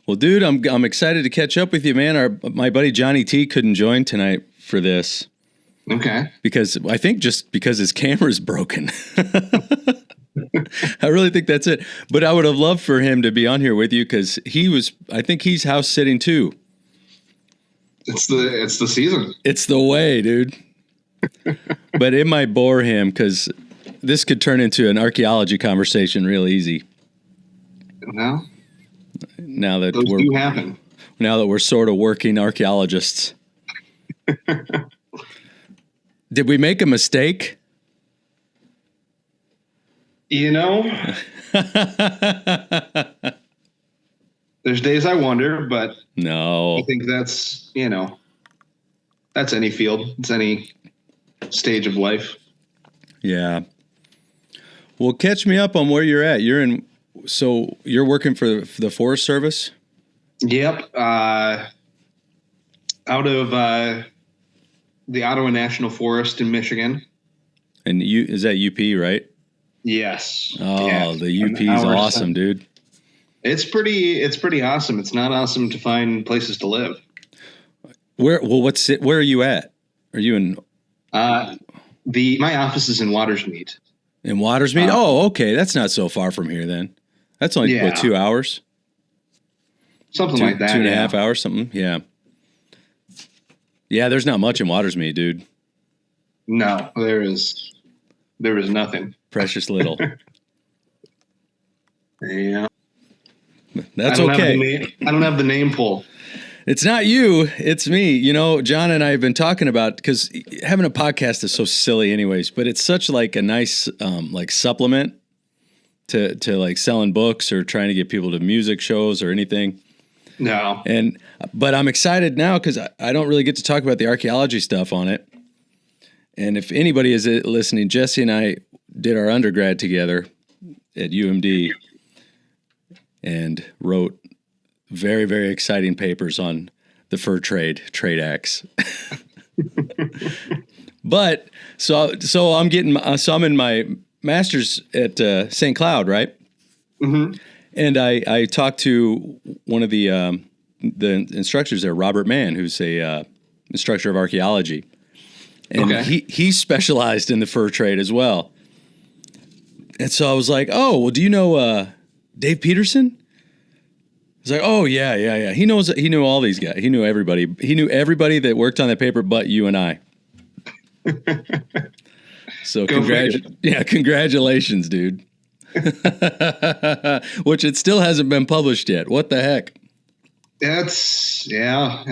Well, dude, I'm excited to catch up with you, man. My buddy Johnny T couldn't join tonight for this. Okay. Because I think just because his camera's broken. I really think that's it. But I would have loved for him to be on here with you because I think he's house sitting too. It's the season. It's the way, dude. But it might bore him because this could turn into an archaeology conversation real easy. Well, now that those do happen. Now that we're sort of working archaeologists. Did we make a mistake? You know, there's days I wonder, but no, I think that's any field. It's any stage of life. Yeah. Well, catch me up on where you're at. So you're working for the Forest Service? Yep. Out of the Ottawa National Forest in Michigan. And is that UP, right? Yes. Oh, yeah. The UP is awesome, dude. It's pretty awesome. It's not awesome to find places to live. Where are you at? Are you in? My office is in Watersmeet. In Watersmeet? Oh, okay. That's not so far from here then. That's only 2 hours? Something like that. 2.5 hours, something. Yeah. Yeah, there's not much in Watersmeet, dude. No, there is nothing. Precious little. Yeah. That's okay. I don't have the name pull. It's not you. It's me. You know, John and I have been talking about, because having a podcast is so silly anyways, but it's such like a nice like supplement to like selling books or trying to get people to music shows or anything. No. But I'm excited now because I don't really get to talk about the archaeology stuff on it. And if anybody is listening, Jesse and I did our undergrad together at UMD and wrote very, very exciting papers on the fur trade acts. But so I'm in my master's at St. Cloud, right? Mm-hmm. And I talked to one of the instructors there, Robert Mann, who's a instructor of archaeology. And he specialized in the fur trade as well. And so I was like, oh, well, do you know Dave Peterson? He's like, oh, yeah. He knew all these guys. He knew everybody. He knew everybody that worked on that paper but you and I. So congratulations, dude. Which it still hasn't been published yet. What the heck? I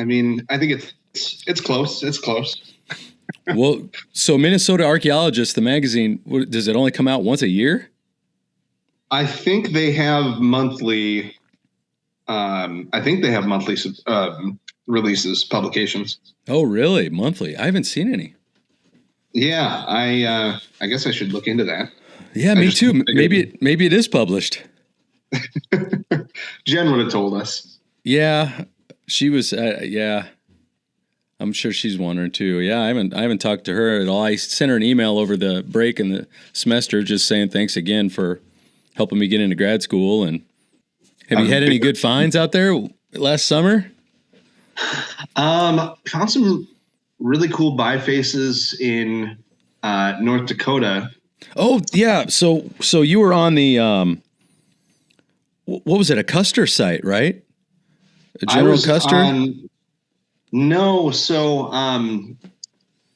mean, I think it's close. It's close. Well, so Minnesota Archaeologist, the magazine, does it only come out once a year? I think they have monthly. Releases, publications. Oh, really? Monthly? I haven't seen any. Yeah, I guess I should look into that. Yeah, me too. Maybe it is published. Jen would have told us. Yeah, she was. Yeah, I'm sure she's wondering too. Yeah, I haven't talked to her at all. I sent her an email over the break in the semester, just saying thanks again for helping me get into grad school. And have you had any good finds out there last summer? Found some really cool bifaces in North Dakota. Oh yeah, so you were on the what was it? A Custer site, right? A General Custer? No, so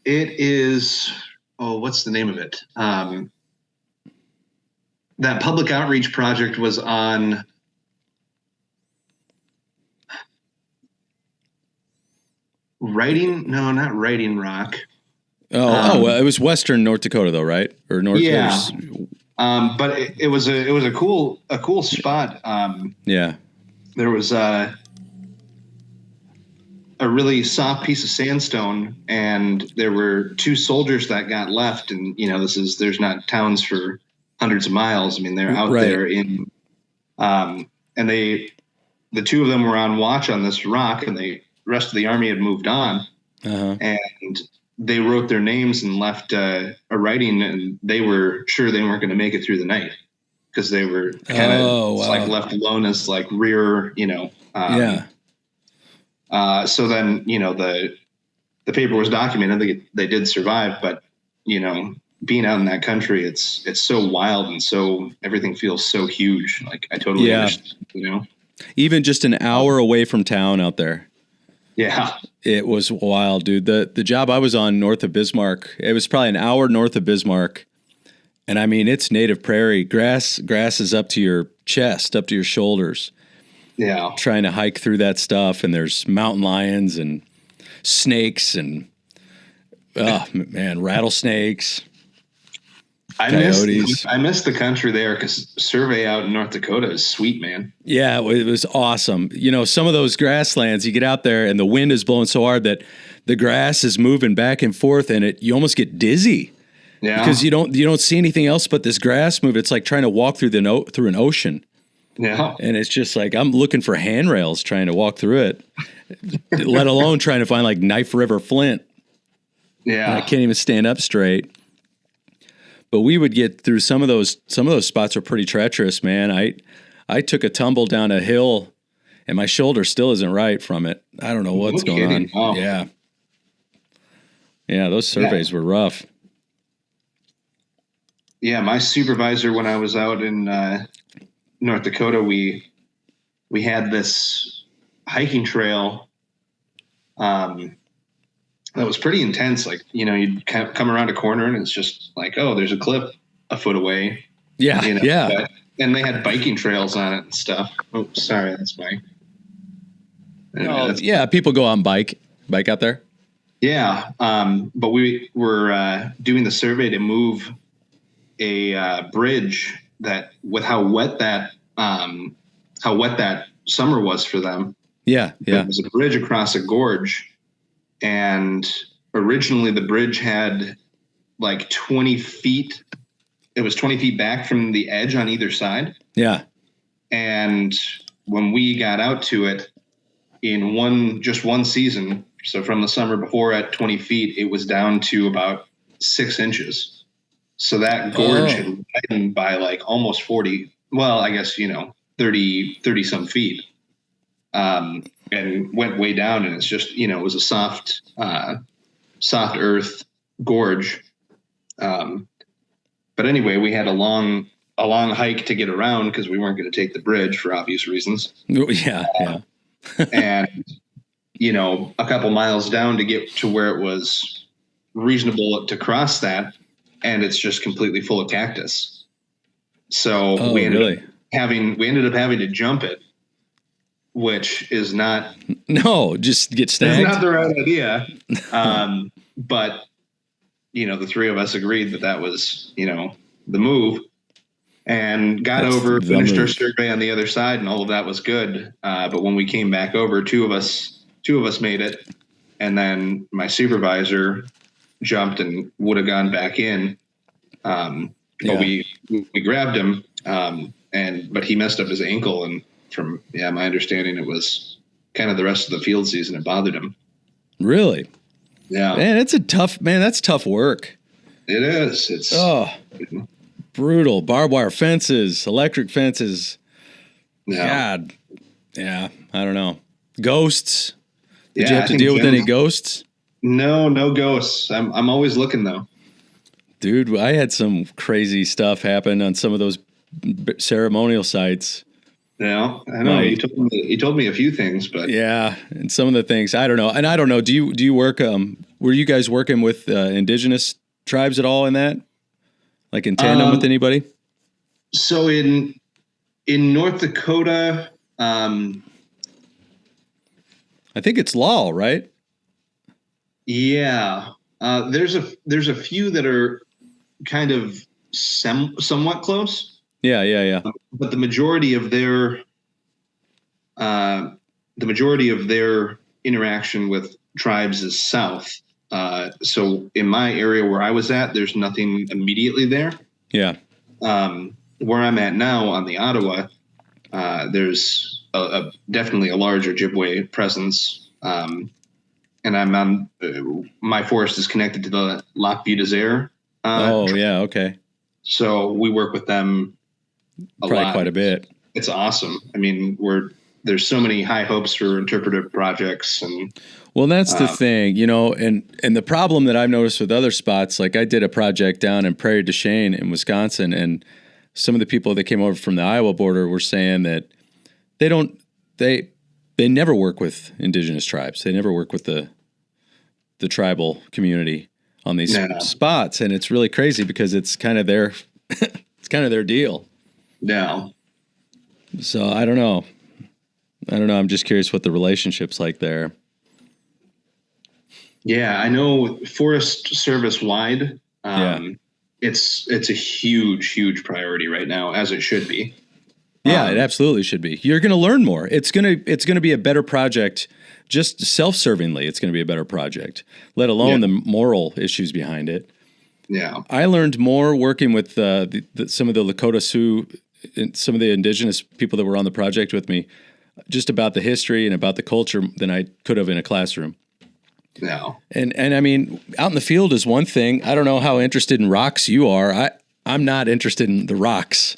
it is. Oh, what's the name of it? That public outreach project was on. Not Writing Rock. Well, it was Western North Dakota though, right? Or North? Yeah. But it was a cool spot. Yeah. There was a really soft piece of sandstone, and there were two soldiers that got left. And there's not towns for hundreds of miles. I mean, they're out there in, and the two of them were on watch on this rock, and the rest of the army had moved on. Uh-huh. And they wrote their names and left a writing, and they were sure they weren't going to make it through the night. because they were kind of like left alone as like rear, so then, the paper was documented. They did survive, but being out in that country, it's so wild, and so everything feels so huge. Like I totally understand, Even just an hour away from town out there. Yeah. It was wild, dude. The job I was on north of Bismarck, it was probably an hour north of Bismarck. And I mean, it's native prairie. Grass is up to your chest, up to your shoulders. Yeah. Trying to hike through that stuff. And there's mountain lions and snakes and, rattlesnakes. Coyotes. I miss the country there because survey out in North Dakota is sweet, man. Yeah, it was awesome. Some of those grasslands, you get out there and the wind is blowing so hard that the grass is moving back and forth, and you almost get dizzy. Yeah, because you don't see anything else but this grass move. It's like trying to walk through through an ocean. Yeah, and it's just like I'm looking for handrails trying to walk through it, let alone trying to find like Knife River Flint. Yeah, and I can't even stand up straight. But we would get through some of those spots were pretty treacherous, man. I took a tumble down a hill and my shoulder still isn't right from it. I don't know what's going on. Oh. Yeah. Yeah, those surveys were rough. Yeah, my supervisor when I was out in North Dakota, we had this hiking trail that was pretty intense. Like, you'd come around a corner and it's just like, oh, there's a cliff a foot away. Yeah. Yeah. And they had biking trails on it and stuff. Oh, sorry. That's my. Yeah. People go on bike out there. Yeah. But we were doing the survey to move a bridge that with how wet that summer was for them. Yeah. Yeah. It was a bridge across a gorge. And originally the bridge had like 20 feet. It was 20 feet back from the edge on either side. Yeah. And when we got out to it in just one season, so from the summer before at 20 feet, it was down to about 6 inches. So that gorge had widened by like almost 40. Well, I guess, 30 some feet. And went way down, and it's just, it was a soft earth gorge. But anyway, we had a long hike to get around because we weren't going to take the bridge for obvious reasons. Yeah. And, a couple miles down to get to where it was reasonable to cross that. And it's just completely full of cactus. So we ended up having to jump it. Which is not just get snagged. It's not the right idea. But the three of us agreed that was the move, and finished our survey on the other side, and all of that was good. But when we came back over, two of us made it, and then my supervisor jumped and would have gone back in. But we grabbed him, but he messed up his ankle, and from my understanding, it was kind of the rest of the field season. It bothered him. Really? Yeah. Man, that's tough work. It is. It's brutal. Barbed wire fences, electric fences. Yeah. God. Yeah. I don't know. Ghosts. Did you have to deal with any ghosts? No ghosts. I'm always looking though. Dude, I had some crazy stuff happen on some of those ceremonial sites. Yeah, I know. You told me a few things, but yeah, and some of the things I don't know. And I don't know. Do you work? Were you guys working with indigenous tribes at all in that? Like in tandem with anybody? So in North Dakota, I think it's law, right? Yeah, there's a few that are kind of somewhat close. Yeah. But the majority of their interaction with tribes is south. So in my area where I was at, there's nothing immediately there. Yeah. Where I'm at now on the Ottawa, there's definitely a large Ojibwe presence. And I'm on my forest is connected to the Lac Vieux Desert. Yeah. Okay. So we work with them. Probably quite a bit. It's awesome. I mean, there's so many high hopes for interpretive projects, and well, that's the thing, and the problem that I've noticed with other spots, like I did a project down in Prairie du Chien in Wisconsin, and some of the people that came over from the Iowa border were saying that they never work with indigenous tribes. They never work with the tribal community on these spots, and it's really crazy because it's kind of their deal. Yeah. So I don't know. I'm just curious what the relationship's like there. Yeah, I know Forest Service wide. It's a huge priority right now, as it should be. Yeah, it absolutely should be. You're going to learn more. It's going to be a better project. Just self-servingly, it's going to be a better project, let alone the moral issues behind it. Yeah. I learned more working with some of the Lakota Sioux, and some of the indigenous people that were on the project with me, just about the history and about the culture than I could have in a classroom. Yeah. And I mean, out in the field is one thing. I don't know how interested in rocks you are. I'm not interested in the rocks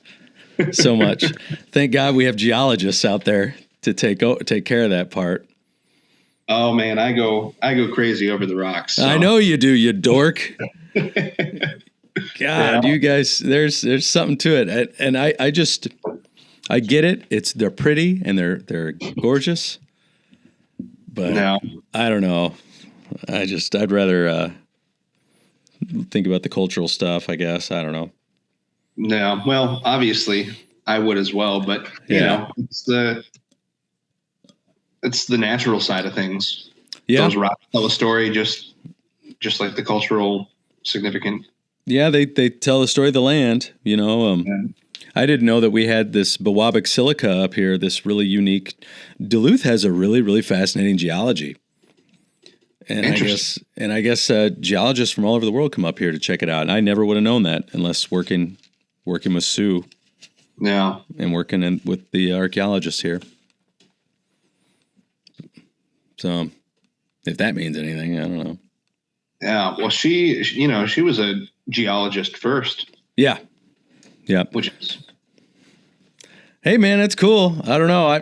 so much. Thank God we have geologists out there to take care of that part. Oh man, I go crazy over the rocks. So. I know you do, you dork. God, you guys, there's something to it, and I get it. They're pretty and they're gorgeous, but I don't know. I'd rather think about the cultural stuff, I guess. I don't know. No, well, obviously I would as well, but you know, it's the natural side of things. Yeah. Those rocks tell a story just like the cultural significant. Yeah, they tell the story of the land, I didn't know that we had this Bawabic silica up here, this really unique. Duluth has a really, really fascinating geology. And I guess geologists from all over the world come up here to check it out. And I never would have known that unless working with Sue. Yeah. And working with the archaeologists here. So if that means anything, I don't know. Yeah. Well, she was a geologist first. Yeah. Yeah. Which is. Hey man, that's cool. I don't know.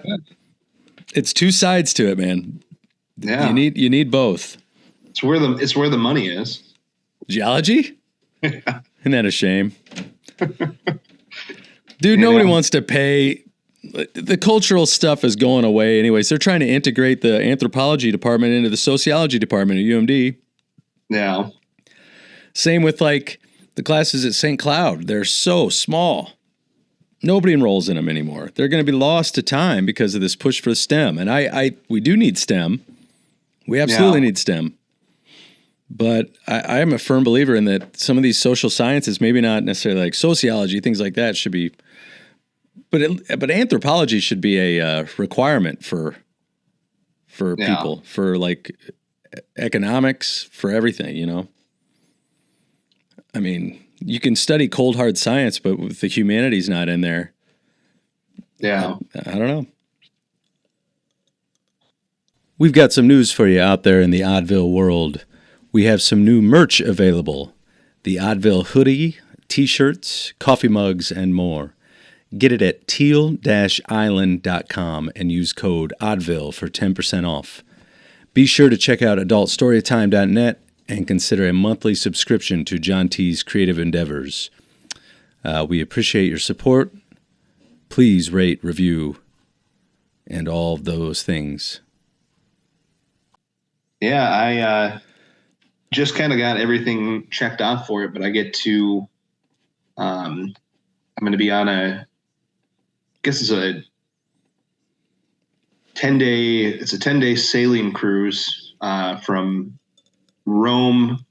It's two sides to it, man. Yeah. You need both. It's where the money is. Geology? Isn't that a shame? Dude, nobody wants to pay. The cultural stuff is going away anyways. They're trying to integrate the anthropology department into the sociology department at UMD. Yeah. Same with like the classes at St. Cloud. They're so small. Nobody enrolls in them anymore. They're going to be lost to time because of this push for STEM. And we do need STEM. We absolutely need STEM. But I am a firm believer in that some of these social sciences, maybe not necessarily like sociology, things like that should be, but anthropology should be a requirement for people, for like economics, for everything, I mean, you can study cold hard science, but with the humanities not in there. Yeah. I don't know. We've got some news for you out there in the Oddville world. We have some new merch available. The Oddville hoodie, t-shirts, coffee mugs, and more. Get it at teal-island.com and use code Oddville for 10% off. Be sure to check out adultstorytime.net and consider a monthly subscription to John T's creative endeavors. We appreciate your support. Please rate, review, and all of those things. Yeah, I just kind of got everything checked off for it, but I get to, I'm going to be on I guess it's a 10-day sailing cruise from Rome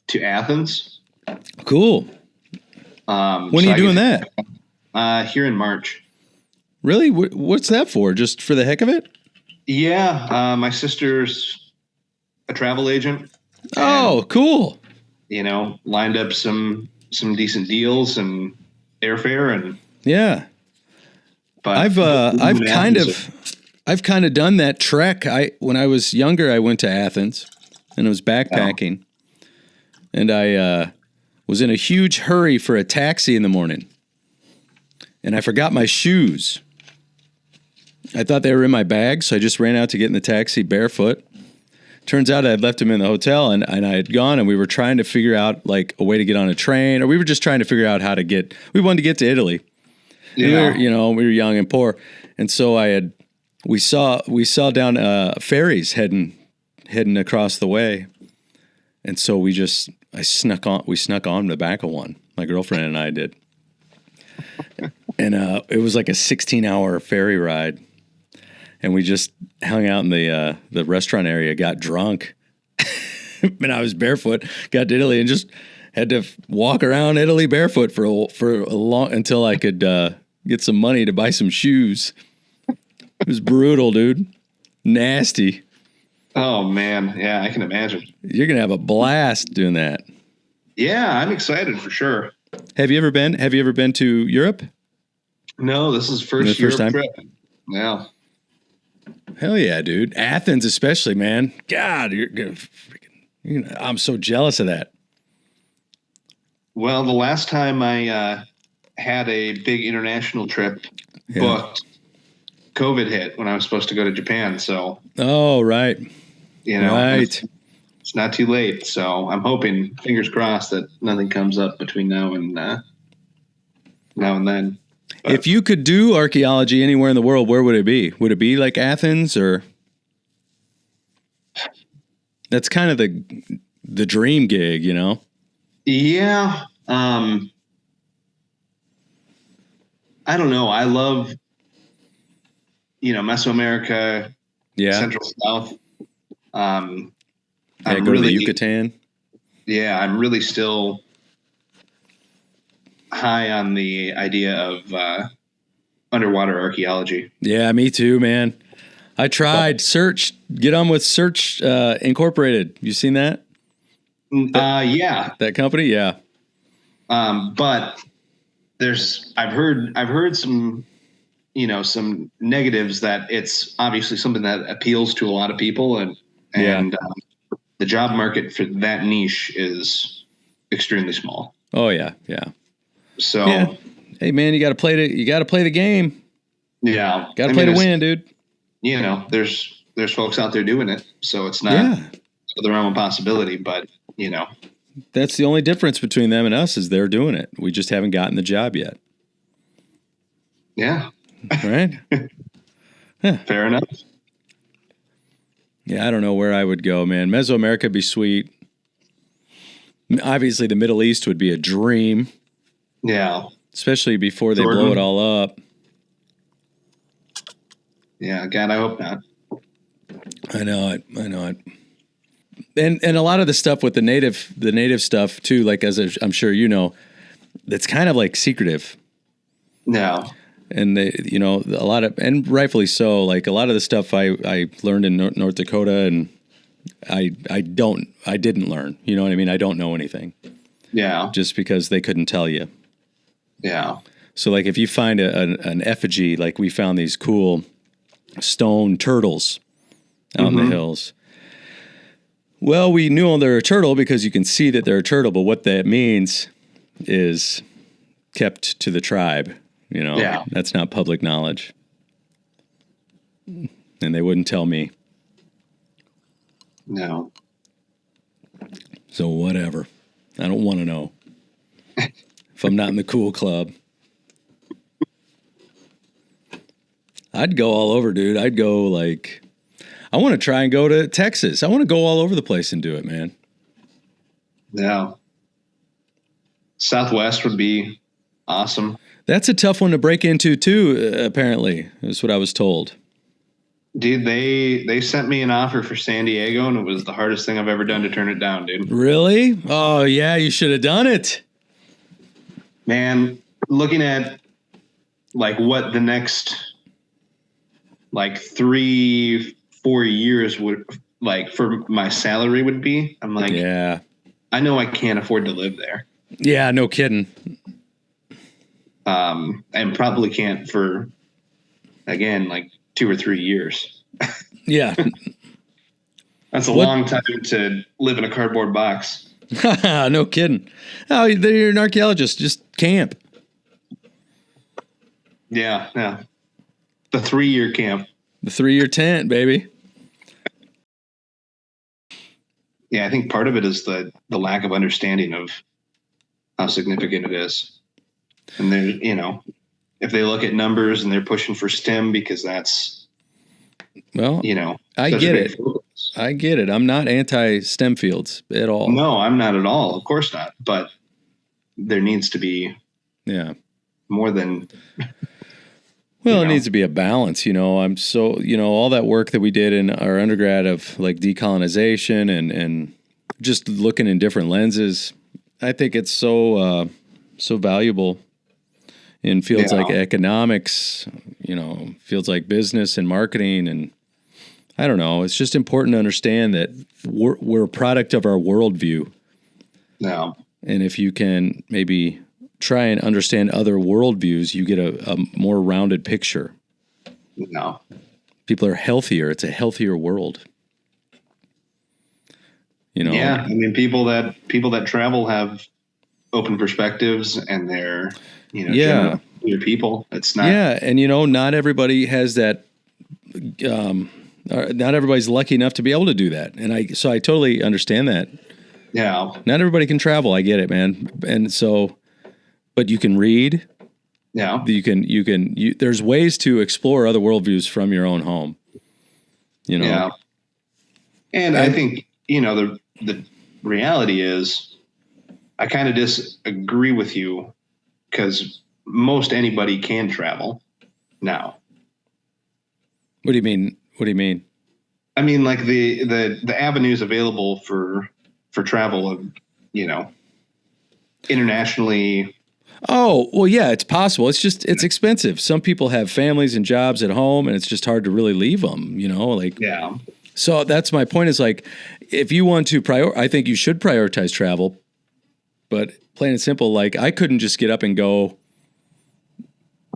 to Athens. Cool. When are you doing that? Here in March. Really? What's that for? Just for the heck of it? Yeah. My sister's a travel agent. Oh, cool. Lined up some decent deals and airfare and. Yeah. But I've kind of done that trek. When I was younger, I went to Athens and I was backpacking, and I was in a huge hurry for a taxi in the morning. and I forgot my shoes. I thought they were in my bag, so I just ran out to get in the taxi barefoot. Turns out I had left them in the hotel, and I had gone, and we were trying to figure out like a way to get on a train, or we were just trying to figure out how to get. We wanted to get to Italy. Yeah. We were young and poor, and so we saw down ferries heading across the way, and so we snuck on the back of one. My girlfriend and I did, and it was like a 16-hour ferry ride. And we just hung out in the restaurant area, got drunk, and I was barefoot. Got to Italy and just had to walk around Italy barefoot for a long until I could get some money to buy some shoes. It was brutal, dude. Nasty. Oh man, yeah, I can imagine. You're gonna have a blast doing that. Yeah, I'm excited for sure. Have you ever been to Europe? No, this is first Europe time trip. Yeah. Hell yeah, dude. Athens especially, man. God, I'm so jealous of that. Well, the last time I had a big international trip booked, COVID hit when I was supposed to go to Japan. So, oh, right. Right. It's not too late. So I'm hoping, fingers crossed, that nothing comes up between now and then. But if you could do archaeology anywhere in the world, where would it be? Would it be like Athens, or that's kind of the dream gig, you know? Yeah. I don't know. I love, Mesoamerica, Central South. I'm really Yucatan. Yeah, I'm really still high on the idea of underwater archaeology. Yeah, me too, man. I tried get on with Search Incorporated. You seen that? Yeah. That company? Yeah. But I've heard some, some negatives, that it's obviously something that appeals to a lot of people, and the job market for that niche is extremely small. Oh yeah. Yeah. So, hey man, you got to play the game. Yeah. Got to play to win, dude. There's folks out there doing it. So it's not the realm of possibility, but that's the only difference between them and us, is they're doing it. We just haven't gotten the job yet. Yeah. Right. Fair enough. Yeah. I don't know where I would go, man. Mesoamerica would be sweet. Obviously the Middle East would be a dream. Yeah. Especially before they blow it all up. Yeah. God, I hope not. I know it. And a lot of the stuff with the native stuff too, like as I'm sure you know, that's kind of like secretive. No. And they, a lot of, and rightfully so, like a lot of the stuff I learned in North Dakota, and I didn't learn, you know what I mean? I don't know anything. Yeah. Just because they couldn't tell you. Yeah. So like if you find an effigy, like we found these cool stone turtles out in the hills. Well, we knew they're a turtle because you can see that they're a turtle, but what that means is kept to the tribe. That's not public knowledge. And they wouldn't tell me. No. So whatever. I don't want to know. If I'm not in the cool club. I'd go all over, dude. I'd go I want to try and go to Texas. I want to go all over the place and do it, man. Yeah. Southwest would be awesome. That's a tough one to break into too, apparently, is what I was told. Dude, they sent me an offer for San Diego, and it was the hardest thing I've ever done to turn it down, dude. Really? Oh, yeah, you should have done it. Man, looking at what the next 3-4 years would for my salary would be, I'm like, yeah, I know I can't afford to live there. Yeah, no kidding. And probably can't for, again, 2 or 3 years. Yeah. That's a long time to live in a cardboard box. No kidding. Oh, you're an archaeologist. Just camp. Yeah. Yeah. The 3-year camp. The 3-year tent, baby. Yeah, I think part of it is the lack of understanding of how significant it is. And they're, if they look at numbers and they're pushing for STEM because that's, well, I get it. Focus. I get it. I'm not anti-STEM fields at all. No, I'm not at all. Of course not. But there needs to be more than. Well, it needs to be a balance, I'm so, all that work that we did in our undergrad of like decolonization and just looking in different lenses. I think it's so valuable in fields like economics, fields like business and marketing. And I don't know, it's just important to understand that we're a product of our worldview. No. And if you can maybe try and understand other worldviews, you get a more rounded picture. No. People are healthier. It's a healthier world. Yeah, I mean, people that travel have open perspectives, and they're generally people. It's not. Yeah, and not everybody has that. Not everybody's lucky enough to be able to do that, and I totally understand that. Yeah. Not everybody can travel. I get it, man, and so, but you can read. Yeah. There's ways to explore other worldviews from your own home. Yeah. And I think the reality is, I kind of disagree with you, because most anybody can travel now. What do you mean? What do you mean? I mean, like the avenues available for travel, internationally. Oh, well, yeah, it's possible. It's expensive. Some people have families and jobs at home, and it's just hard to really leave them, Yeah. So that's my point, is like, if you want to I think you should prioritize travel, but plain and simple, like, I couldn't just get up and go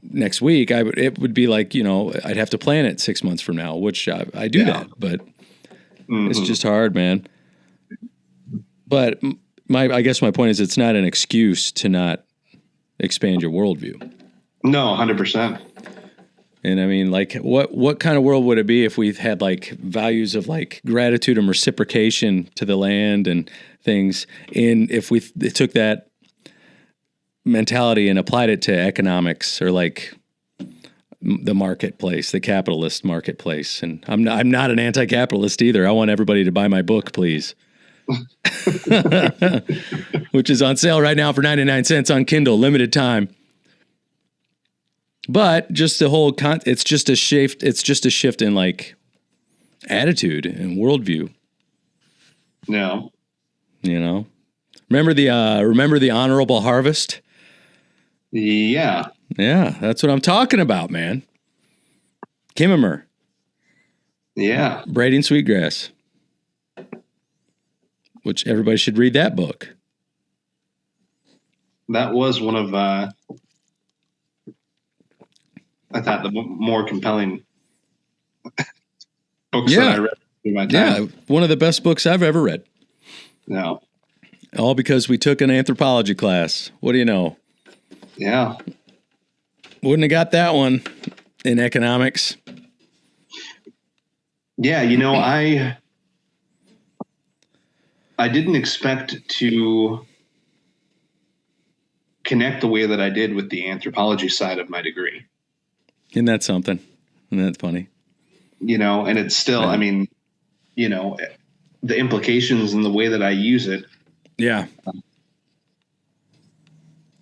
next week. It would be like, I'd have to plan it 6 months from now, which I do that, but it's just hard, man. But I guess my point is, it's not an excuse to not expand your worldview. No, 100%. And I mean, like, what kind of world would it be if we had like values of like gratitude and reciprocation to the land and things? And if we took that mentality and applied it to economics, or like the marketplace, the capitalist marketplace. And I'm not an anti-capitalist either. I want everybody to buy my book, please. Which is on sale right now for 99 cents on Kindle, limited time. But just the whole it's just a shift in like attitude and worldview. No. Remember the honorable harvest? Yeah. Yeah, that's what I'm talking about, man. Kimmerer. Yeah. Braiding Sweetgrass. Which everybody should read that book. That was one of I thought the more compelling books that I read through my time. Yeah, one of the best books I've ever read. No. All because we took an anthropology class. What do you know? Yeah. Wouldn't have got that one in economics. Yeah, I didn't expect to connect the way that I did with the anthropology side of my degree. Isn't that something? Isn't that funny? And it's still, I mean, the implications and the way that I use it. Yeah.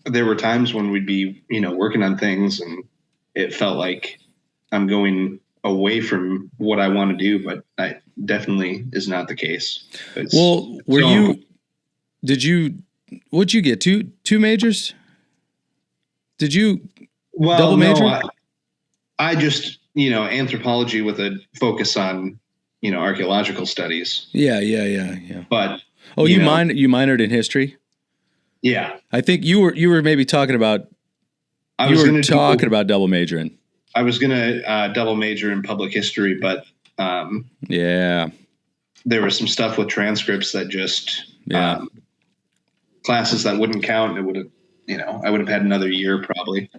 There were times when we'd be, working on things, and it felt like I'm going away from what I want to do, but that definitely is not the case. What'd you get? Two majors? Did you double major? No, I just, anthropology with a focus on, archaeological studies. Yeah. But you minored in history? Yeah. I think you were maybe talking about about double majoring. I was going to double major in public history, but there was some stuff with transcripts that just classes that wouldn't count. It would have, I would have had another year probably.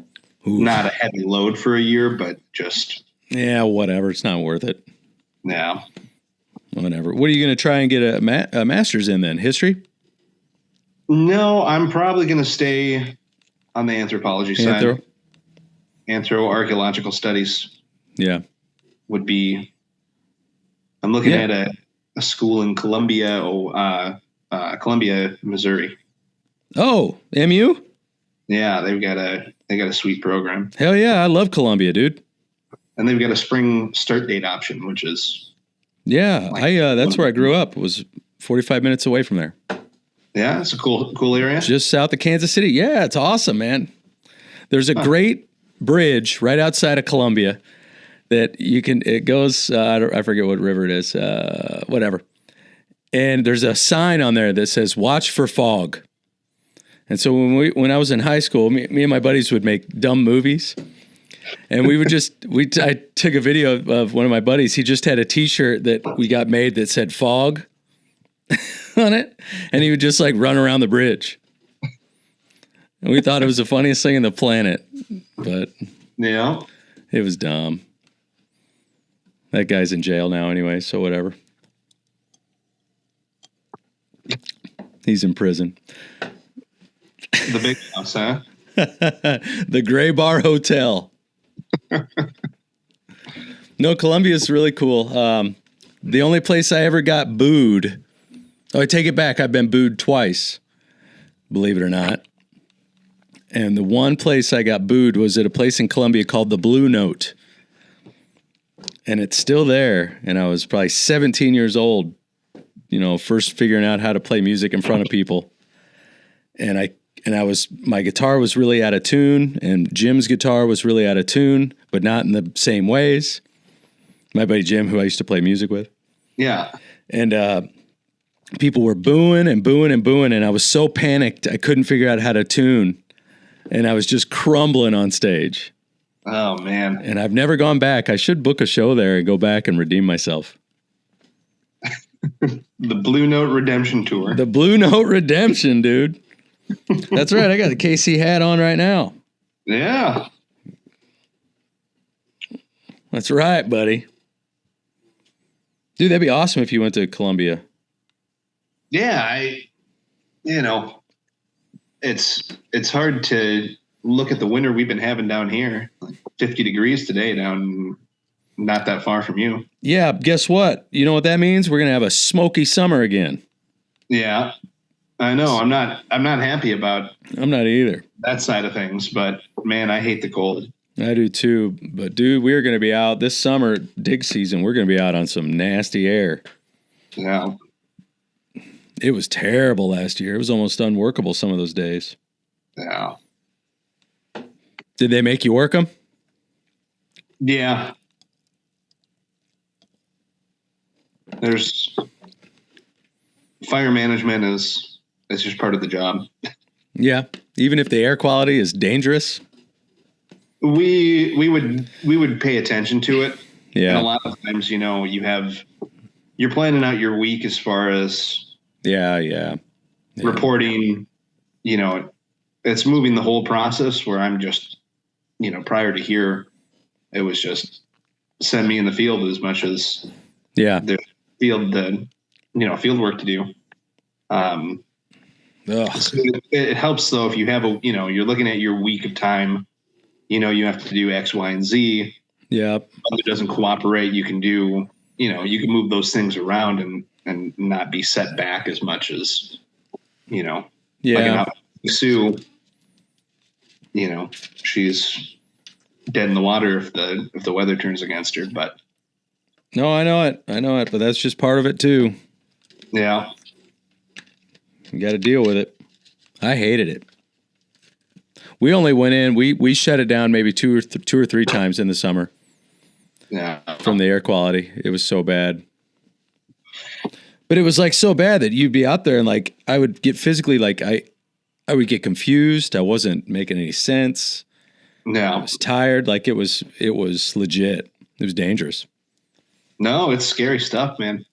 not a heavy load for a year, but just. Yeah, whatever. It's not worth it. Yeah. Whatever. What are you going to try and get a master's in then? History? No, I'm probably going to stay on the anthropology side. Archaeological studies. Yeah. Would be. I'm looking at a school in Columbia, Missouri. Oh, MU? Yeah, they got a sweet program. Hell yeah, I love Columbia, dude. And they've got a spring start date option, which is that's where I grew up. It was 45 minutes away from there. Yeah, it's a cool area. Just south of Kansas City. Yeah, it's awesome, man. There's a great bridge right outside of Columbia that it goes, I forget what river it is, whatever. And there's a sign on there that says, watch for fog. And so when I was in high school, me and my buddies would make dumb movies. And we would I took a video of one of my buddies. He just had a t-shirt that we got made that said fog on it. And he would just like run around the bridge. And we thought it was the funniest thing in the planet. But yeah, it was dumb. That guy's in jail now anyway, so whatever. He's in prison. The big house, huh? The Gray Bar Hotel. No, Columbia's really cool. The only place I ever got booed. Oh, I take it back. I've been booed twice, believe it or not. And the one place I got booed was at a place in Columbia called the Blue Note. And it's still there. And I was probably 17 years old, first figuring out how to play music in front of people. And my guitar was really out of tune, and Jim's guitar was really out of tune, but not in the same ways. My buddy Jim, who I used to play music with. Yeah. And people were booing and booing and booing, and I was so panicked I couldn't figure out how to tune. And I was just crumbling on stage. Oh, man. And I've never gone back. I should book a show there and go back and redeem myself. The Blue Note Redemption Tour. The Blue Note Redemption, dude. That's right. I got the KC hat on right now. Yeah. That's right, buddy. Dude, that'd be awesome if you went to Columbia. Yeah, it's hard to look at the winter we've been having down here. Like 50 degrees today down not that far from you. Yeah, guess what? You know what that means? We're going to have a smoky summer again. Yeah. I know. I'm not happy about I'm not either. That side of things, but man, I hate the cold. I do too. But dude, we're going to be out this summer, dig season. We're going to be out on some nasty air. Yeah. It was terrible last year. It was almost unworkable some of those days. Yeah. Did they make you work them? Yeah. There's fire management is just part of the job. Yeah. Even if the air quality is dangerous. We would pay attention to it. Yeah. And a lot of times, you're planning out your week as far as yeah. reporting, it's moving the whole process where I'm just, prior to here, it was just send me in the field as much as the field work to do. So it helps though if you have you're looking at your week of time, you have to do X, Y, and Z. Yeah. If it doesn't cooperate, you can do, you can move those things around and not be set back as much as, like Sue, she's dead in the water if the weather turns against her, but. No, I know it, but that's just part of it too. Yeah. You got to deal with it. I hated it. We only went in, we shut it down maybe two or three times in the summer. Yeah. From the air quality. It was so bad. But it was like so bad that you'd be out there and like I would get physically like I would get confused. I wasn't making any sense. No. I was tired. Like it was legit. It was dangerous. No, it's scary stuff, man.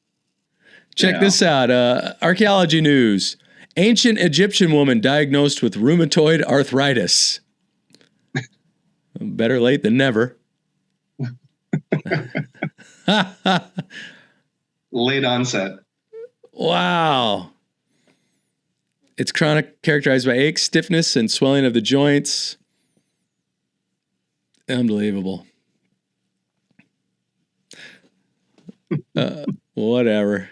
Check this out. Archaeology news. Ancient Egyptian woman diagnosed with rheumatoid arthritis. Better late than never. Late onset. Wow. It's chronic, characterized by aches, stiffness, and swelling of the joints. Unbelievable. Whatever.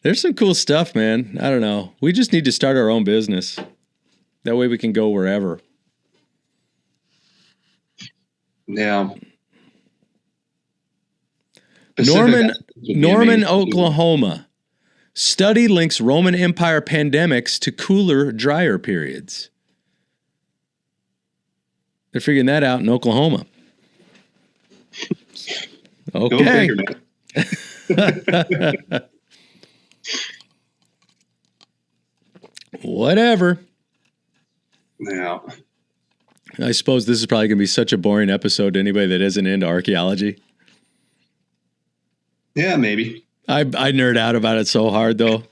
There's some cool stuff, man. I don't know. We just need to start our own business. That way we can go wherever. Yeah. Norman, Oklahoma. Study links Roman Empire pandemics to cooler, drier periods. They're figuring that out in Oklahoma. Okay. Go figure, man. Whatever. Yeah. I suppose this is probably going to be such a boring episode to anybody that isn't into archaeology. Yeah, maybe. I nerd out about it so hard, though.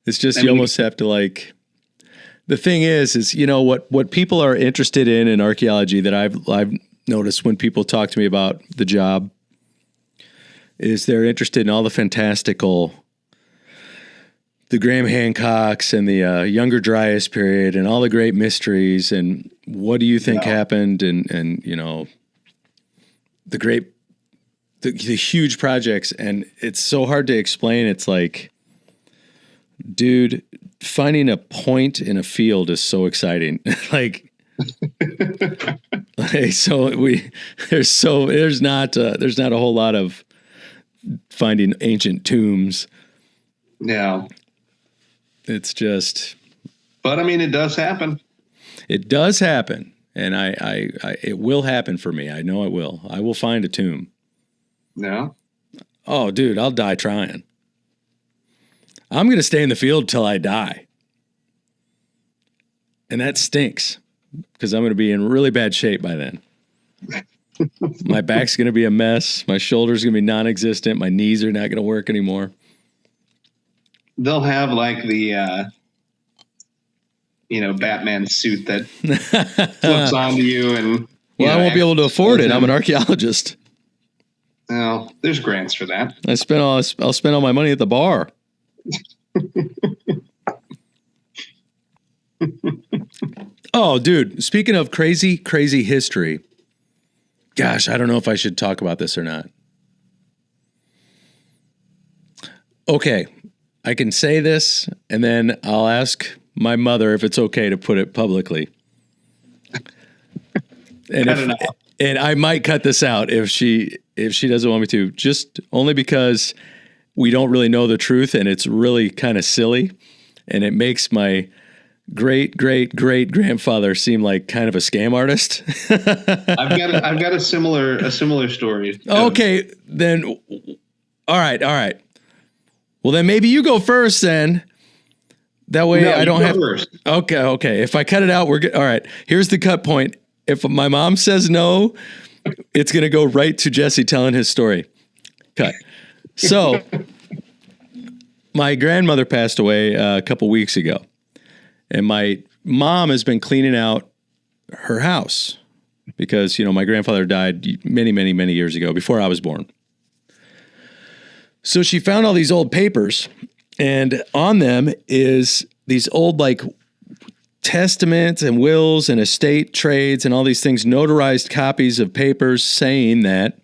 It's just you almost have to like. The thing is you know what people are interested in archaeology that I've noticed when people talk to me about the job is they're interested in all the fantastical, the Graham Hancocks and the Younger Dryas period and all the great mysteries and what do you think happened and you know the huge projects, and it's so hard to explain. It's like, dude, finding a point in a field is so exciting. Like there's not a whole lot of finding ancient tombs. Yeah. It's just. But I mean, it does happen. It does happen. And it will happen for me. I know it will. I will find a tomb. No. Oh, dude, I'll die trying. I'm going to stay in the field till I die. And that stinks because I'm going to be in really bad shape by then. My back's going to be a mess. My shoulder's going to be non-existent. My knees are not going to work anymore. They'll have like the, Batman suit that flips onto you and. Well, I won't be able to afford it. I'm an archaeologist. Oh, there's grants for that. I'll spend all my money at the bar. Oh, dude, speaking of crazy, crazy history. Gosh, I don't know if I should talk about this or not. Okay, I can say this, and then I'll ask my mother if it's okay to put it publicly. And I might cut this out if she doesn't want me to, just only because we don't really know the truth, and it's really kind of silly, and it makes my great grandfather seem like kind of a scam artist. I've got a similar story. Okay, then all right. Well, then maybe you go first then. That way I don't have first. Okay. If I cut it out, we're good. All right. Here's the cut point. If my mom says no, it's going to go right to Jesse telling his story. Cut. So my grandmother passed away a couple weeks ago. And my mom has been cleaning out her house because, my grandfather died many years ago before I was born. So she found all these old papers, and on them is these old, like, testaments and wills and estate trades and all these things, notarized copies of papers saying that.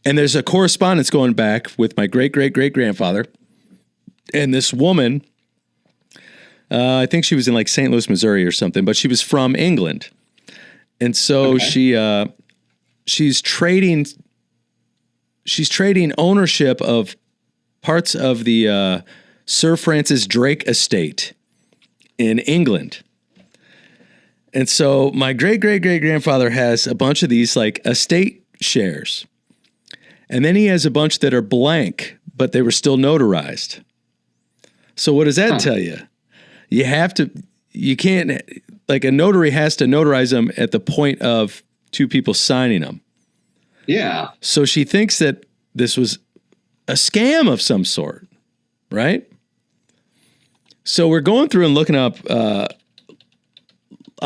And there's a correspondence going back with my great-grandfather and this woman. I think she was in like St. Louis, Missouri or something, but she was from England. And so she's trading ownership of parts of the Sir Francis Drake estate in England. And so my great-grandfather has a bunch of these like estate shares. And then he has a bunch that are blank, but they were still notarized. So what does that tell you? You can't, like a notary has to notarize them at the point of two people signing them. Yeah. So she thinks that this was a scam of some sort, right? So we're going through and looking up. I'm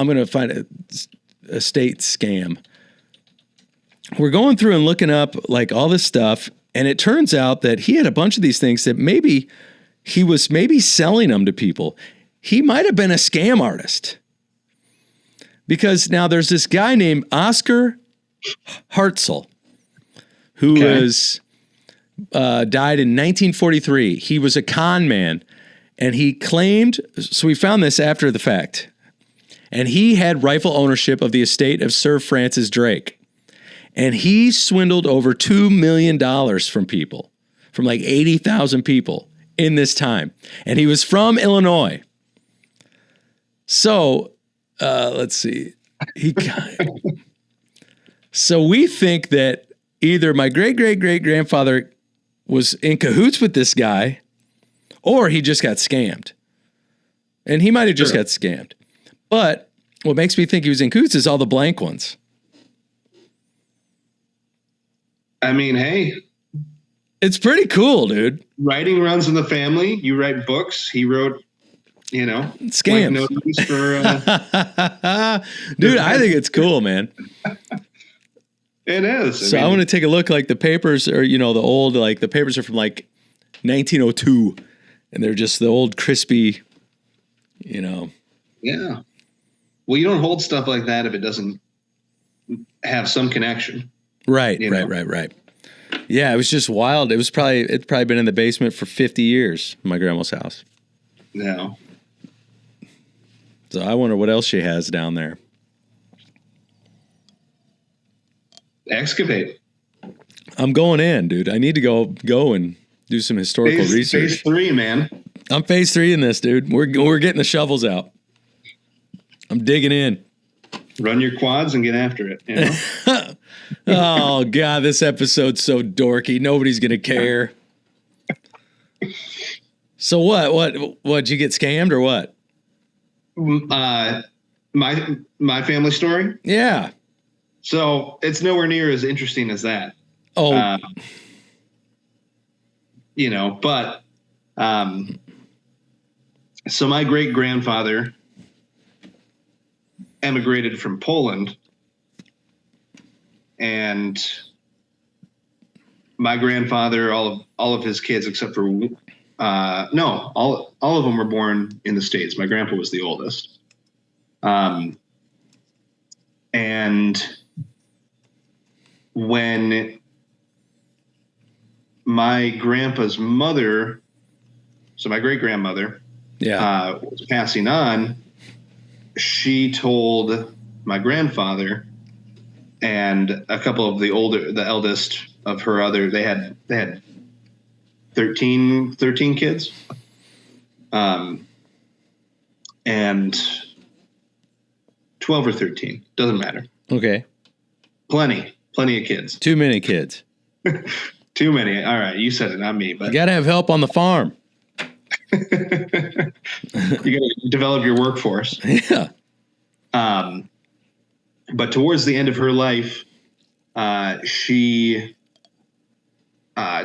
going to find a estate scam. We're going through and looking up like all this stuff, and it turns out that he had a bunch of these things that maybe he was selling them to people. He might have been a scam artist. Because now there's this guy named Oscar Hartzell who died in 1943. He was a con man, and he claimed, so we found this after the fact, and he had rightful ownership of the estate of Sir Francis Drake. And he swindled over $2 million from people, from like 80,000 people in this time. And he was from Illinois. So, let's see. So we think that either my great-great-great-grandfather was in cahoots with this guy, or he just got scammed. And he might have just got scammed. But what makes me think he was in cahoots is all the blank ones. I mean, hey. It's pretty cool, dude. Writing runs in the family. You write books. He wrote, scams. For, dude, I think it's cool, man. It is. I want to take a look. Like the papers are, the old, like the papers are from like 1902, and they're just the old crispy, Yeah. Well, you don't hold stuff like that if it doesn't have some connection. Right. Yeah, it was just wild. It's probably been in the basement for 50 years, my grandma's house. No. So I wonder what else she has down there. Excavate. I'm going in, dude. I need to go and do some historical research. Phase 3, man. I'm phase 3 in this, dude. We're getting the shovels out. I'm digging in. Run your quads and get after it. Oh God, this episode's so dorky. Nobody's gonna care. So what? Did you get scammed or what? My family story. Yeah. So it's nowhere near as interesting as that. Oh. But so my great grandfather emigrated from Poland, and my grandfather, all of his kids except for all of them were born in the States. My grandpa was the oldest. And when my grandpa's mother, so my great grandmother, was passing on, she told my grandfather and a couple of the eldest of her they had 13 kids. And 12 or 13, doesn't matter. Okay. Plenty of kids. Too many kids. Too many. All right. You said it, not me, but you got to have help on the farm. You got to develop your workforce. Yeah. But towards the end of her life, she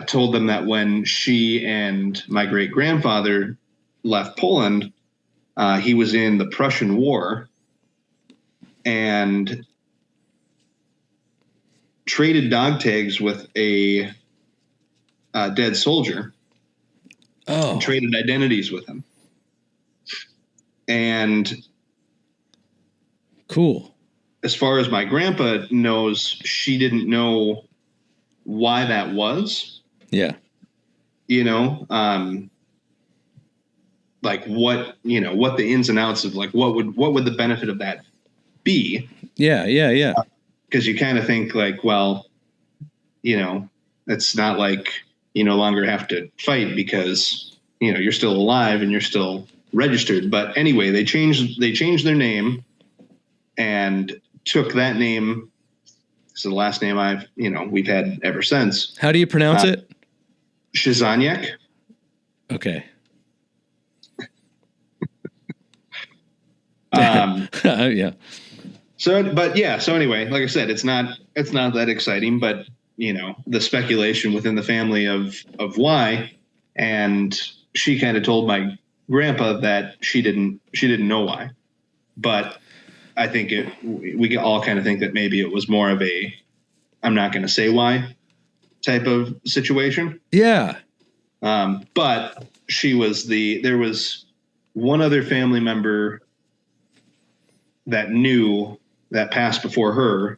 told them that when she and my great grandfather left Poland, he was in the Prussian War and traded dog tags with a dead soldier. Oh. And traded identities with him. And cool. As far as my grandpa knows, she didn't know why that was. Yeah. Like what the ins and outs of like what would the benefit of that be? Yeah. Because you kind of think like, well, it's not like you no longer have to fight because you're still alive and you're still registered. But anyway, they changed their name and took that name. So the last name we've had ever since. How do you pronounce it? Krzyzaniak. Okay. Yeah. So anyway, like I said, it's not that exciting, but the speculation within the family of why, and she kind of told my grandpa that she didn't know why, but I think we all kind of think that maybe it was more of a I'm not going to say why type of situation. Yeah. But there was one other family member that knew that passed before her,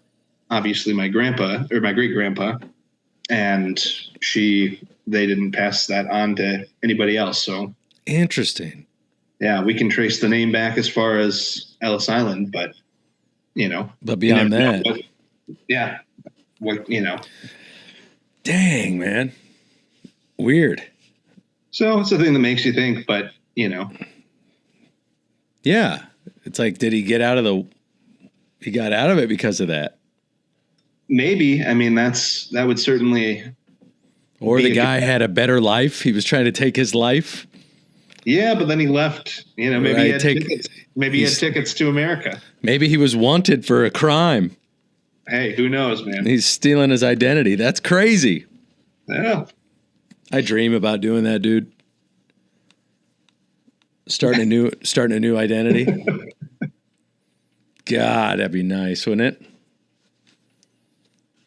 obviously my grandpa or my great grandpa, and they didn't pass that on to anybody else. So interesting. Yeah, we can trace the name back as far as Ellis Island, but but beyond that, dang, man, weird. So it's a thing that makes you think, but yeah, it's like, did he get out of he got out of it because of that? Maybe. I mean, that would certainly. Or the guy had a better life. He was trying to take his life. Yeah, but then he left. Maybe he had tickets. Maybe he had tickets to America. Maybe he was wanted for a crime. Hey, who knows, man? He's stealing his identity. That's crazy. Yeah. I dream about doing that, dude. Starting a new identity. God, that'd be nice, wouldn't it?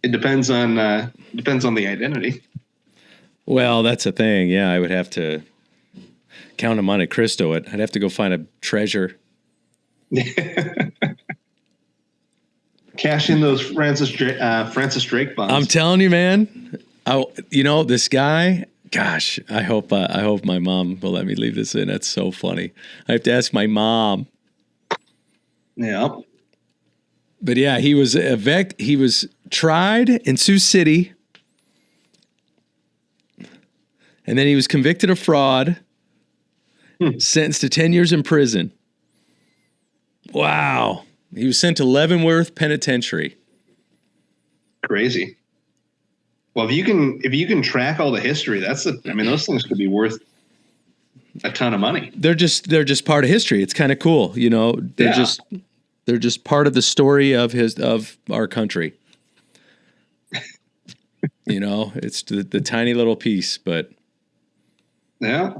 It depends on the identity. Well, that's the thing. Yeah, I would have to Count of Monte Cristo it. I'd have to go find a treasure. Cash in those Francis Drake bonds. I'm telling you, man. This guy. Gosh, I hope my mom will let me leave this in. That's so funny. I have to ask my mom. Yeah. But yeah, he was he was tried in Sioux City, and then he was convicted of fraud, sentenced to 10 years in prison. Wow. He was sent to Leavenworth Penitentiary. Crazy. Well, if you can track all the history, those things could be worth a ton of money. They're just part of history. It's kind of cool, They're just part of the story of our country. It's the tiny little piece, but yeah,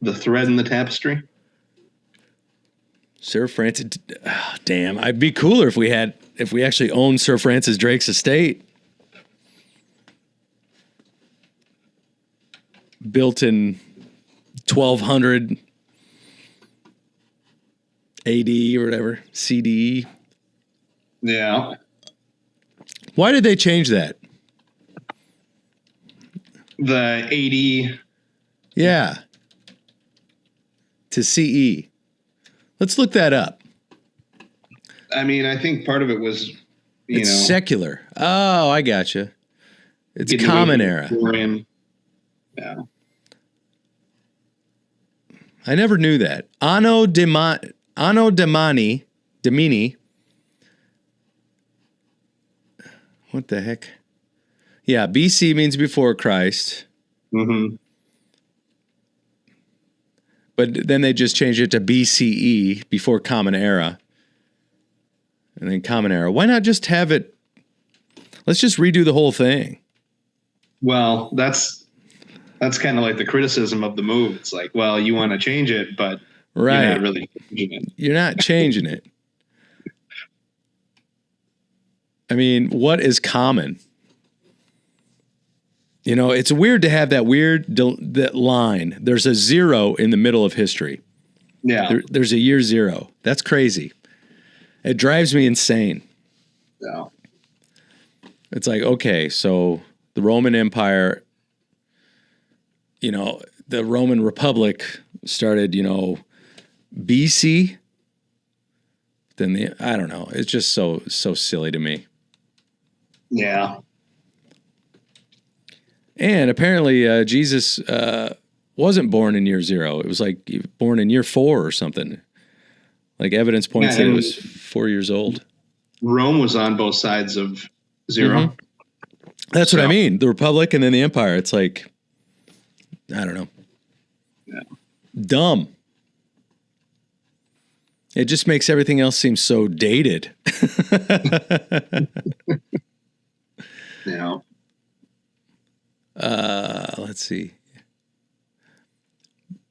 the thread in the tapestry. Sir Francis, damn, I'd be cooler if we actually owned Sir Francis Drake's estate. Built in 1200 AD or whatever, CDE. Yeah. Why did they change that? The AD. Yeah. To CE. Let's look that up. I mean, I think part of it was, it's secular. Oh, I gotcha. It's Common Era. Yeah. I never knew that. Anno Domini. What the heck? Yeah, BC means before Christ. Mm-hmm. But then they just changed it to BCE, before Common Era. And then Common Era. Why not just have it? Let's just redo the whole thing. Well, that's kind of like the criticism of the move. It's like, well, you want to change it, but right. You're not really changing it. You're not changing it. I mean, what is common? It's weird to have that that line. There's a zero in the middle of history. Yeah. There's a year zero. That's crazy. It drives me insane. Yeah. It's like, okay, so the Roman Empire, the Roman Republic started, BC. Then I don't know. It's just so silly to me. Yeah. And apparently Jesus wasn't born in year zero. It was like born in year 4 or something. Like evidence points that it was 4 years old. Rome was on both sides of zero. Mm-hmm. That's what I mean. The Republic and then the Empire. It's like, I don't know. Yeah. Dumb. It just makes everything else seem so dated. Yeah. Let's see.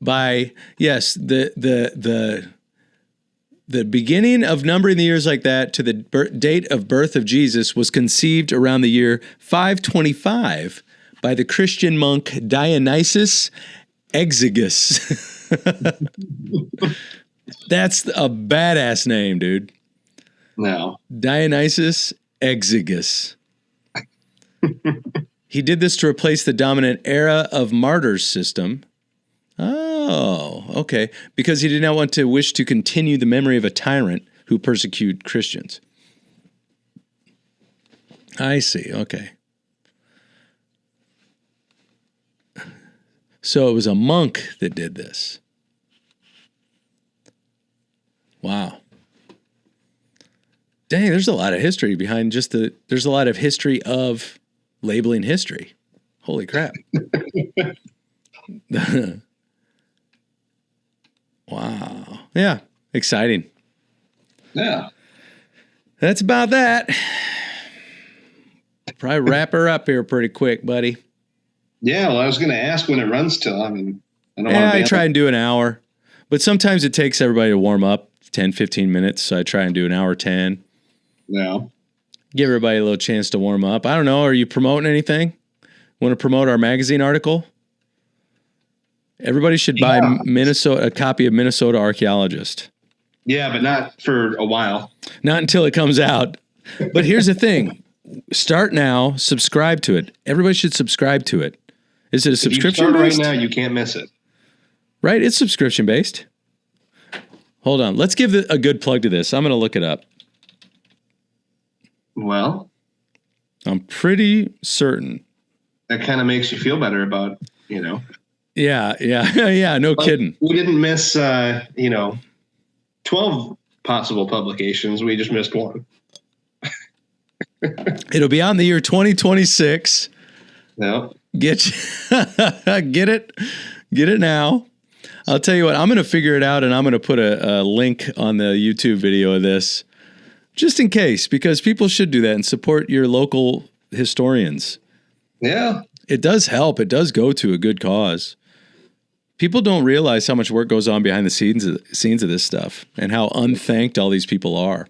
by, yes, the beginning of numbering the years like that to the date of birth of Jesus was conceived around the year 525 by the Christian monk Dionysius Exiguus. That's a badass name, dude. No. Dionysius Exiguus. He did this to replace the dominant era of martyrs system. Oh, okay. Because he did not want to wish to continue the memory of a tyrant who persecuted Christians. I see. Okay. So it was a monk that did this. Wow. Dang, there's a lot of history behind there's a lot of history of labeling history. Holy crap. Wow. Yeah. Exciting. Yeah. That's about that. Probably wrap her up here pretty quick, buddy. Yeah, well, I was going to ask when it runs till. I don't want to. I try and do an hour. But sometimes it takes everybody to warm up 10, 15 minutes. So I try and do an hour 10. Yeah. Give everybody a little chance to warm up. I don't know. Are you promoting anything? Want to promote our magazine article? Everybody should buy a copy of Minnesota Archaeologist. Yeah, but not for a while. Not until it comes out. But here's the thing. Start now. Subscribe to it. Everybody should subscribe to it. Is it a subscription based? Right now, you can't miss it. Right? It's subscription based. Hold on. Let's give a good plug to this. I'm going to look it up. Well, I'm pretty certain. That kind of makes you feel better about, Yeah. No kidding. We didn't miss, 12 possible publications. We just missed one. It'll be out in the year 2026. No. Get it now. I'll tell you what, I'm going to figure it out, and I'm going to put a link on the YouTube video of this just in case, because people should do that and support your local historians. Yeah. It does help. It does go to a good cause. People don't realize how much work goes on behind the scenes of this stuff and how unthanked all these people are.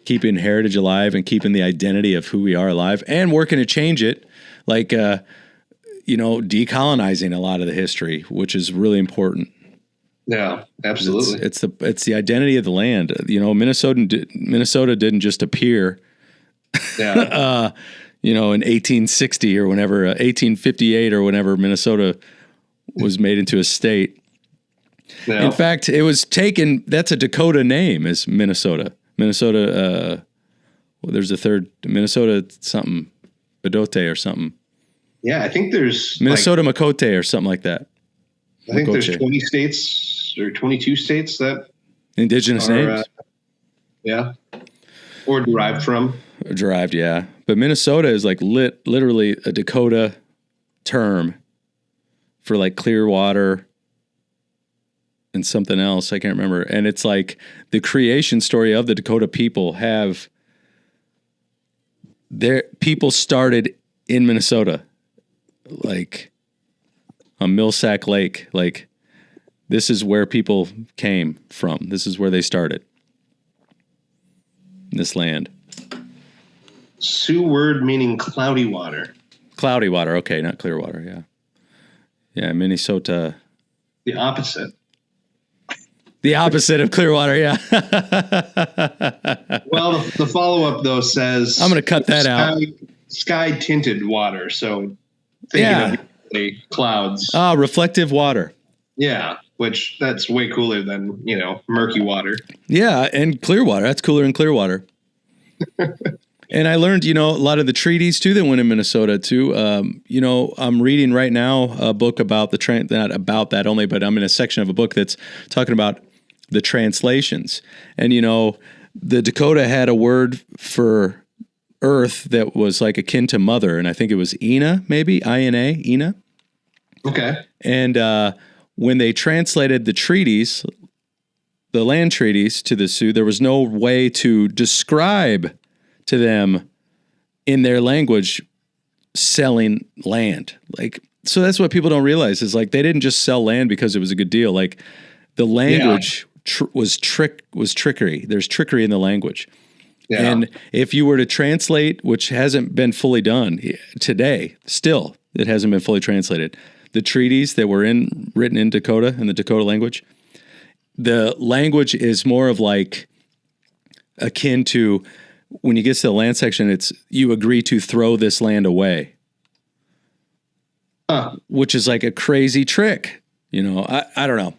Keeping heritage alive and keeping the identity of who we are alive and working to change it, like, decolonizing a lot of the history, which is really important. Yeah, absolutely. It's the identity of the land. Minnesota didn't just appear, yeah. In 1860 or whenever, 1858 or whenever Minnesota was made into a state. Yeah. In fact, it was taken, that's a Dakota name, is Minnesota. There's a third, Minnesota something, Bedote or something. Yeah, I think there's Minnesota Makote or something like that. I think there's 20 states or 22 states that indigenous names. Yeah. Or derived from. Derived, yeah. But Minnesota is like literally a Dakota term for like clear water and something else. I can't remember. And it's like the creation story of the Dakota people people started in Minnesota, like on Millsack Lake. Like this is where people came from. This is where they started. This land. Sioux word meaning cloudy water. Cloudy water. Okay, not clear water. Yeah. Yeah, Minnesota. The opposite. The opposite of Clearwater, yeah. Well, the follow-up, though, says... I'm going to cut that out. Sky-tinted water, so thinking of clouds. Reflective water. Yeah, which that's way cooler than, murky water. Yeah, and Clearwater. That's cooler than Clearwater. And I learned, a lot of the treaties, too, that went in Minnesota, too. I'm reading right now a book about not about that only, but I'm in a section of a book that's talking about the translations. And, the Dakota had a word for earth that was like akin to mother, and I think it was Ina, maybe, I-N-A, Ina. Okay. And when they translated the land treaties to the Sioux, there was no way to describe to them in their language selling land. Like So that's what people don't realize is like they didn't just sell land because it was a good deal. Like the language was trickery. There's trickery in the language. Yeah. And if you were to translate, which hasn't been fully done today, still it hasn't been fully translated, the treaties that were written in Dakota, in the Dakota language, the language is more of like akin to when you get to the land section, it's you agree to throw this land away. Which is like a crazy trick. You know, I don't know.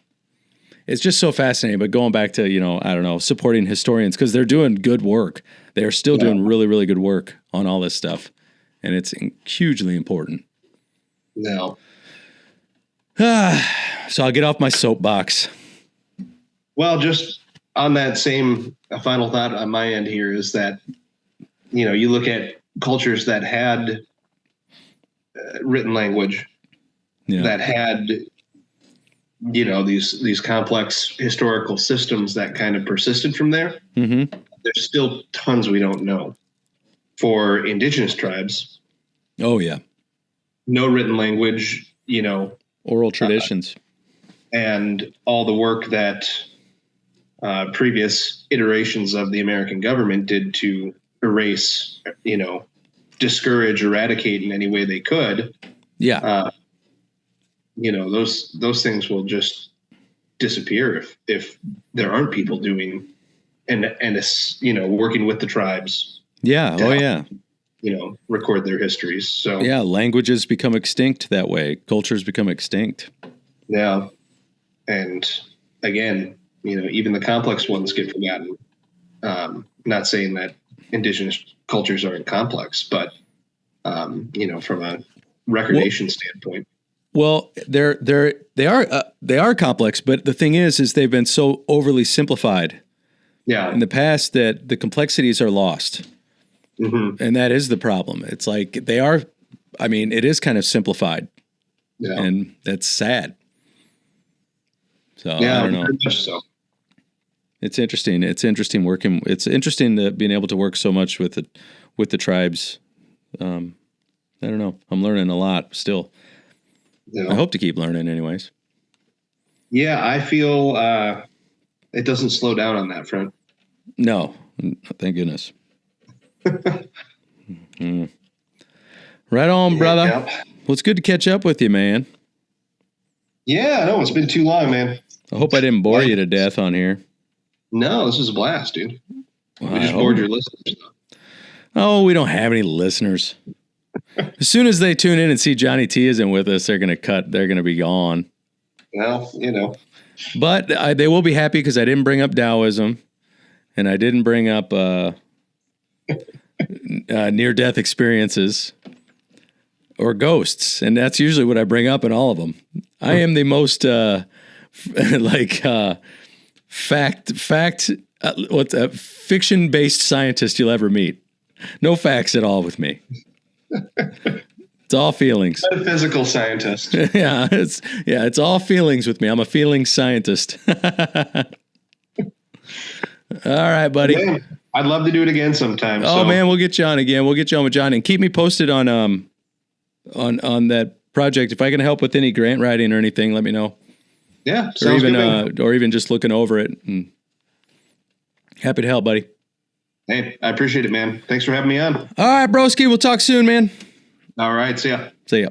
It's just so fascinating. But going back to, you know, I don't know, supporting historians because they're doing good work. They are still doing really, really good work on all this stuff. And it's hugely important. No. So I'll get off my soapbox. Well, just on that same final thought on my end here is that, you know, you look at cultures that had written language that had, you know, these complex historical systems that kind of persisted from there. Mm-hmm. There's still tons we don't know. For indigenous tribes. Oh, yeah. No written language, you know. Oral traditions. And all the work that previous iterations of the American government did to erase, you know, discourage, eradicate in any way they could. Yeah. You know, those things will just disappear if there aren't people doing and you know, working with the tribes. Yeah. Oh, yeah. You know, record their histories. So yeah, languages become extinct that way. Cultures become extinct. Yeah. And again, you know, even the complex ones get forgotten. Not saying that indigenous cultures aren't complex, but you know, from a recordation standpoint. Well, they are complex, but the thing is they've been so overly simplified. Yeah. In the past that the complexities are lost. Mm-hmm. And that is the problem. It's like it is kind of simplified. Yeah. And that's sad. So yeah, I don't know. Very much so. It's interesting. It's interesting working. It's interesting being able to work so much with the tribes. I don't know. I'm learning a lot still. Yeah. I hope to keep learning anyways. Yeah, I feel it doesn't slow down on that front. No, thank goodness. Mm-hmm. Right on, brother. Yeah. Well, it's good to catch up with you, man. Yeah, no, it's been too long, man. I hope I didn't bore you to death on here. No, this was a blast, dude. Well, we just bored your listeners. Oh, we don't have any listeners. As soon as they tune in and see Johnny T isn't with us, they're going to cut. They're going to be gone. Well, you know. But they will be happy because I didn't bring up Taoism and I didn't bring up near-death experiences or ghosts. And that's usually what I bring up in all of them. I am the most fiction-based scientist you'll ever meet. No facts at all with me. It's all feelings. Metaphysical scientist. It's all feelings with me. I'm a feelings scientist. All right, buddy. Yeah, I'd love to do it again sometime. Oh man, we'll get you on again. We'll get you on with John and keep me posted on that project. If I can help with any grant writing or anything, let me know. Yeah, sounds good. Or even just looking over it. And happy to help, buddy. Hey, I appreciate it, man. Thanks for having me on. All right, broski. We'll talk soon, man. All right. See ya. See ya.